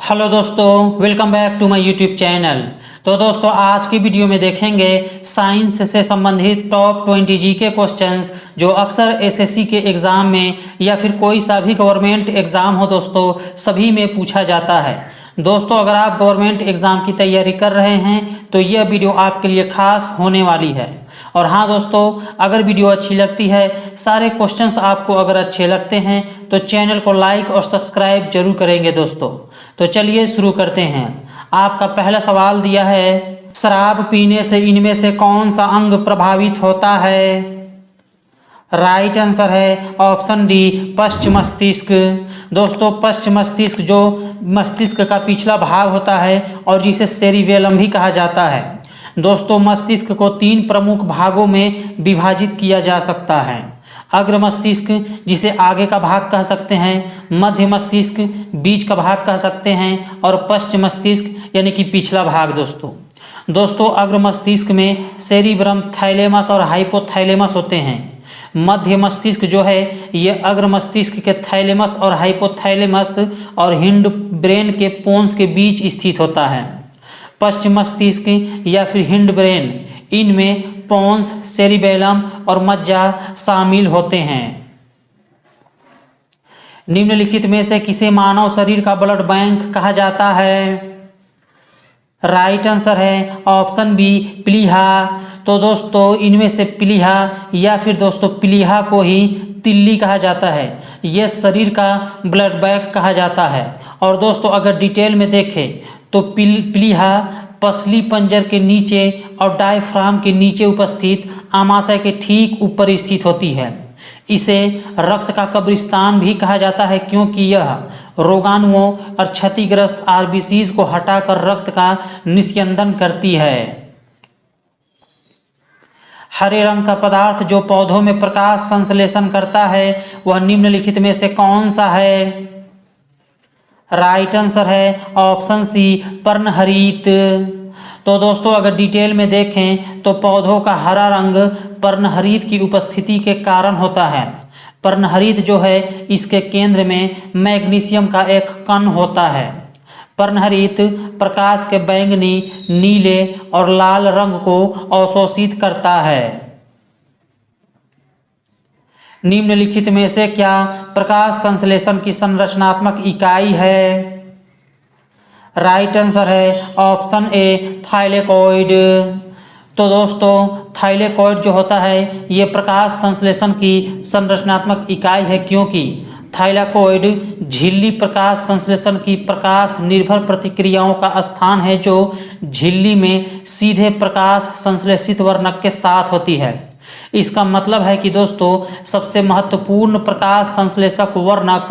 Hello दोस्तों, welcome back to my YouTube channel. तो दोस्तों, आज की वीडियो में देखेंगे साइंस से संबंधित टॉप 20 जीके क्वेश्चंस जो अक्सर एसएससी के एग्ज़ाम में या फिर कोई सा भी गवर्नमेंट एग्ज़ाम हो दोस्तों, सभी में पूछा जाता है। दोस्तों, अगर आप गवर्नमेंट एग्ज़ाम की तैयारी कर रहे हैं तो यह वीडियो आपके लिए खास होने वाली है। और हाँ दोस्तों, अगर वीडियो अच्छी लगती है, सारे क्वेश्चंस आपको अगर अच्छे लगते हैं तो चैनल को लाइक और सब्सक्राइब जरूर करेंगे दोस्तों। तो चलिए शुरू करते हैं। आपका पहला सवाल दिया है, शराब पीने से इनमें से कौन सा अंग प्रभावित होता है? राइट आंसर है ऑप्शन डी, पश्च मस्तिष्क। दोस्तों, पश्च मस्तिष्क जो मस्तिष्क का पिछला भाग होता है और जिसे सेरिबेलम भी कहा जाता है। दोस्तों, मस्तिष्क को 3 प्रमुख भागों में विभाजित किया जा सकता है। अग्र मस्तिष्क, जिसे आगे का भाग कह सकते हैं, मध्य मस्तिष्क, बीच का भाग कह सकते हैं, और पश्च मस्तिष्क यानी कि पिछला भाग। दोस्तों, अग्र मस्तिष्क में सेरिब्रम, थैलेमस और हाइपोथैलेमस होते हैं। मध्य मस्तिष्क जो है ये अग्र मस्तिष्क के थैलेमस और हाइपोथैलेमस और हिंड ब्रेन के पोन्स के बीच स्थित होता है। पश्चिम मस्तिष्क या फिर हिंड ब्रेन, इनमें पोन्स, सेरिबेलम और मज्जा शामिल होते हैं। निम्नलिखित में से किसे मानव शरीर का ब्लड बैंक कहा जाता है? राइट आंसर है ऑप्शन बी, प्लीहा। तो दोस्तों, इनमें से प्लीहा या फिर दोस्तों प्लीहा को ही तिल्ली कहा जाता है। यह शरीर का ब्लड बैंक कहा जाता है। और दोस्तों, अगर डिटेल में देखें तो प्लीहा पसली पंजर के नीचे और डायफ्राम के नीचे उपस्थित आमाशय के ठीक ऊपर स्थित होती है। इसे रक्त का कब्रिस्तान भी कहा जाता है क्योंकि यह रोगाणुओं और क्षतिग्रस्त आरबीसीज को हटाकर रक्त का निस्यंदन करती है। हरे रंग का पदार्थ जो पौधों में प्रकाश संश्लेषण करता है वह निम्नलिखित में से कौन सा है? राइट आंसर है ऑप्शन सी, पर्णहरित। तो दोस्तों, अगर डिटेल में देखें तो पौधों का हरा रंग पर्णहरित की उपस्थिति के कारण होता है। पर्णहरित जो है इसके केंद्र में मैग्नीशियम का एक कण होता है। पर्णहरित प्रकाश के बैंगनी, नीले और लाल रंग को अवशोषित करता है। निम्नलिखित में से क्या प्रकाश संश्लेषण की संरचनात्मक इकाई है? राइट आंसर है ऑप्शन ए, थाइलेकॉइड। तो दोस्तों, थाइलेकॉइड जो होता है ये प्रकाश संश्लेषण की संरचनात्मक इकाई है क्योंकि थाइलेकॉइड झिल्ली प्रकाश संश्लेषण की प्रकाश निर्भर प्रतिक्रियाओं का स्थान है जो झिल्ली में सीधे प्रकाश संश्लेषित वर्णक के साथ होती है। इसका मतलब है कि दोस्तों, सबसे महत्वपूर्ण प्रकाश संश्लेषक वर्णक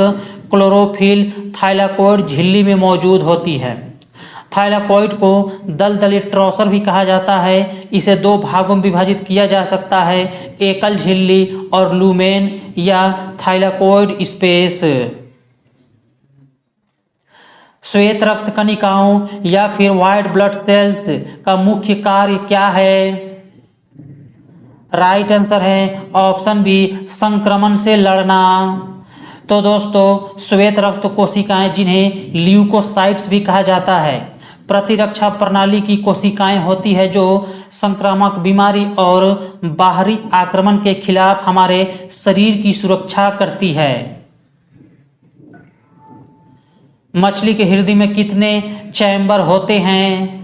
क्लोरोफिल थाइलेकॉइड झिल्ली में मौजूद होती है। थाइलेकॉइड को दलदली ट्रॉसर भी कहा जाता है। इसे 2 भागों में विभाजित किया जा सकता है, एकल झिल्ली और लूमेन या थाइलेकॉइड स्पेस। श्वेत रक्त कणिकाओं या फिर व्हाइट ब्लड सेल्स का मुख्य कार्य क्या है? राइट आंसर है ऑप्शन बी, संक्रमण से लड़ना। तो दोस्तों, श्वेत रक्त कोशिकाएं जिन्हें ल्यूकोसाइट्स भी कहा जाता है, प्रतिरक्षा प्रणाली की कोशिकाएं होती है जो संक्रामक बीमारी और बाहरी आक्रमण के खिलाफ हमारे शरीर की सुरक्षा करती है। मछली के हृदय में कितने चैम्बर होते हैं?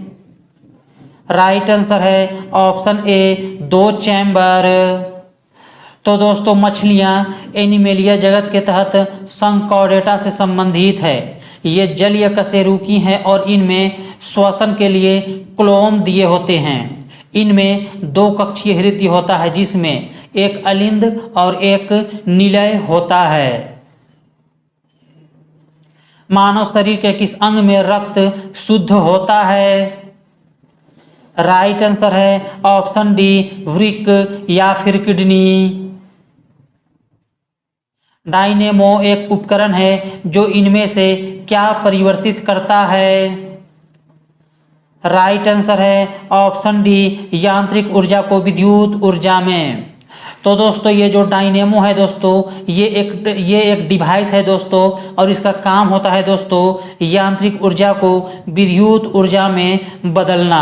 राइट आंसर है ऑप्शन ए, 2 चैम्बर। तो दोस्तों, मछलियां एनिमेलिया जगत के तहत संकॉर्डेटा से संबंधित है। ये जलीय कशेरुकी हैं और इनमें श्वसन के लिए क्लोम दिए होते हैं। इनमें 2 कक्षीय हृदय होता है जिसमें एक अलिंद और एक निलय होता है। मानव शरीर के किस अंग में रक्त शुद्ध होता है? राइट आंसर है ऑप्शन डी, वृक्क या फिर किडनी। डायनेमो एक उपकरण है जो इनमें से क्या परिवर्तित करता है? राइट आंसर है ऑप्शन डी, यांत्रिक ऊर्जा को विद्युत ऊर्जा में। तो दोस्तों ये जो डायनेमो है दोस्तों, ये एक डिवाइस है दोस्तों, और इसका काम होता है दोस्तों यांत्रिक ऊर्जा को विद्युत ऊर्जा में बदलना।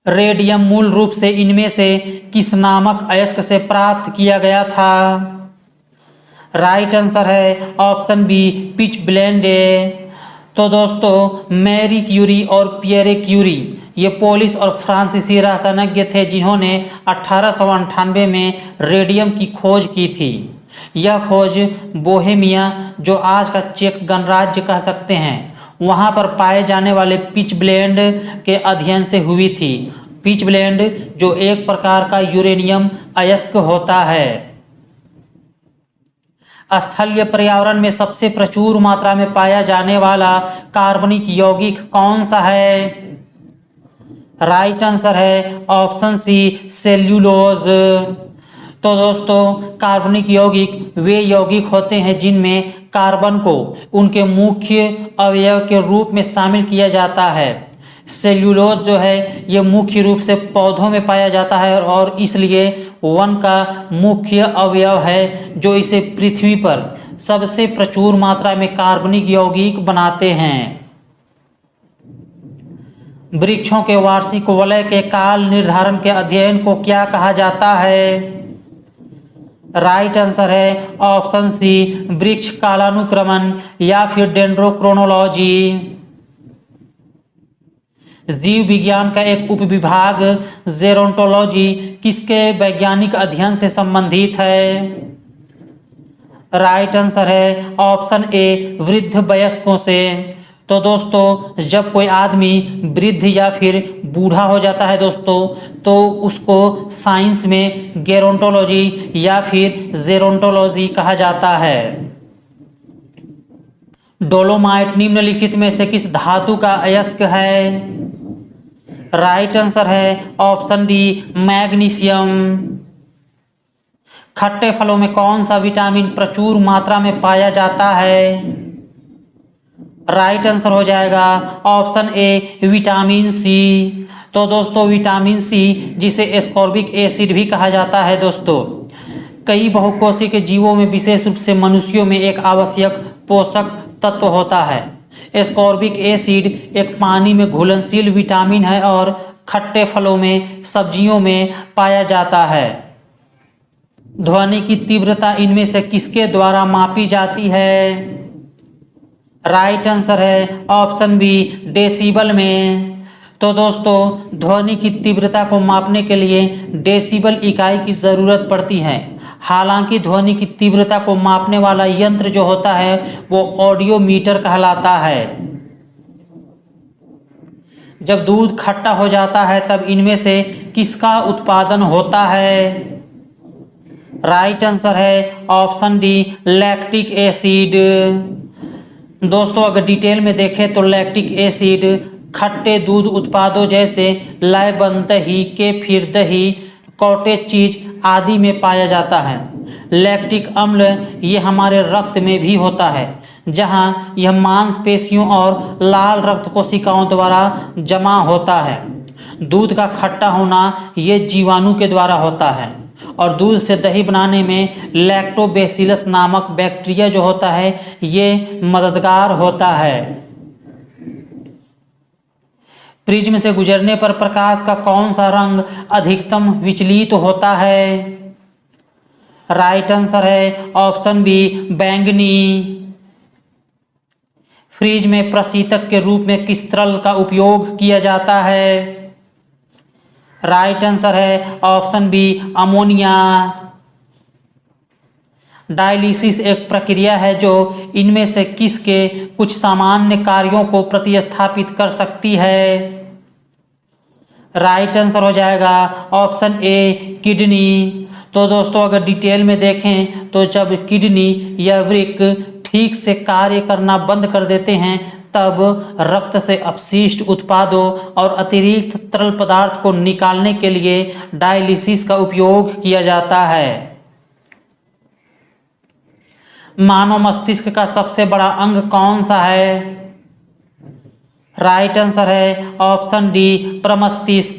रेडियम मूल रूप से इनमें से किस नामक अयस्क से प्राप्त किया गया था? राइट आंसर है ऑप्शन बी, पिच ब्लेंडे। तो दोस्तों मैरी क्यूरी और पियरे क्यूरी ये पोलिश और फ्रांसीसी रसायनज्ञ थे जिन्होंने 1898 में रेडियम की खोज की थी। यह खोज बोहेमिया, जो आज का चेक गणराज्य कह सकते हैं, वहाँ पर पाए जाने वाले पिच ब्लेंड के अध्ययन से हुई थी। पिच ब्लेंड जो एक प्रकार का यूरेनियम अयस्क होता है। स्थलीय पर्यावरण में सबसे प्रचुर मात्रा में पाया जाने वाला कार्बनिक यौगिक कौन सा है? राइट आंसर है ऑप्शन सी, सेल्यूलोज। तो दोस्तों कार्बनिक यौगिक वे यौगिक होते हैं जिनमें कार्बन को उनके मुख्य अवयव के रूप में शामिल किया जाता है। सेल्यूलोज जो है ये मुख्य रूप से पौधों में पाया जाता है और इसलिए वन का मुख्य अवयव है जो इसे पृथ्वी पर सबसे प्रचुर मात्रा में कार्बनिक यौगिक बनाते हैं। वृक्षों के वार्षिक वलय के काल निर्धारण के अध्ययन को क्या कहा जाता है? राइट आंसर है ऑप्शन सी, वृक्ष कालानुक्रमण या फिर डेंड्रोक्रोनोलॉजी। जीव विज्ञान का एक उपविभाग जेरोंटोलॉजी किसके वैज्ञानिक अध्ययन से संबंधित है? राइट आंसर है ऑप्शन ए, वृद्ध वयस्कों से। तो दोस्तों जब कोई आदमी वृद्ध या फिर बूढ़ा हो जाता है दोस्तों, तो उसको साइंस में गेरोंटोलॉजी या फिर जेरोंटोलॉजी कहा जाता है। डोलोमाइट निम्नलिखित में से किस धातु का अयस्क है? राइट आंसर है ऑप्शन डी, मैग्नीशियम। खट्टे फलों में कौन सा विटामिन प्रचुर मात्रा में पाया जाता है? राइट आंसर हो जाएगा ऑप्शन ए, विटामिन सी। तो दोस्तों विटामिन सी जिसे एस्कॉर्बिक एसिड भी कहा जाता है दोस्तों, कई बहुकोशिकीय जीवों में विशेष रूप से मनुष्यों में एक आवश्यक पोषक तत्व होता है। एस्कॉर्बिक एसिड एक पानी में घुलनशील विटामिन है और खट्टे फलों में, सब्जियों में पाया जाता है। ध्वनि की तीव्रता इनमें से किसके द्वारा मापी जाती है? राइट आंसर है ऑप्शन बी, डेसिबल में। तो दोस्तों ध्वनि की तीव्रता को मापने के लिए डेसिबल इकाई की ज़रूरत पड़ती है। हालांकि ध्वनि की तीव्रता को मापने वाला यंत्र जो होता है वो ऑडियोमीटर कहलाता है। जब दूध खट्टा हो जाता है तब इनमें से किसका उत्पादन होता है? राइट आंसर है ऑप्शन डी, लैक्टिक एसिड। दोस्तों अगर डिटेल में देखें तो लैक्टिक एसिड खट्टे दूध उत्पादों जैसे लाइबन दही, केफिर दही, कॉटेज चीज आदि में पाया जाता है। लैक्टिक अम्ल ये हमारे रक्त में भी होता है, जहाँ यह मांसपेशियों और लाल रक्त कोशिकाओं द्वारा जमा होता है। दूध का खट्टा होना ये जीवाणु के द्वारा होता है और दूध से दही बनाने में लैक्टोबैसिलस नामक बैक्टीरिया जो होता है ये मददगार होता है। प्रिज्म से गुजरने पर प्रकाश का कौन सा रंग अधिकतम विचलित होता है? राइट आंसर है ऑप्शन बी, बैंगनी। फ्रिज में प्रशीतक के रूप में किस तरल का उपयोग किया जाता है? राइट आंसर है ऑप्शन बी, अमोनिया। डायलिसिस एक प्रक्रिया है जो इनमें से किसके कुछ सामान्य कार्यों को प्रतिस्थापित कर सकती है? राइट आंसर हो जाएगा ऑप्शन ए, किडनी। तो दोस्तों अगर डिटेल में देखें तो जब किडनी या वृक्क ठीक से कार्य करना बंद कर देते हैं तब रक्त से अपशिष्ट उत्पादों और अतिरिक्त तरल पदार्थ को निकालने के लिए डायलिसिस का उपयोग किया जाता है। मानव मस्तिष्क का सबसे बड़ा अंग कौन सा है? राइट आंसर है ऑप्शन डी, प्रमस्तिष्क।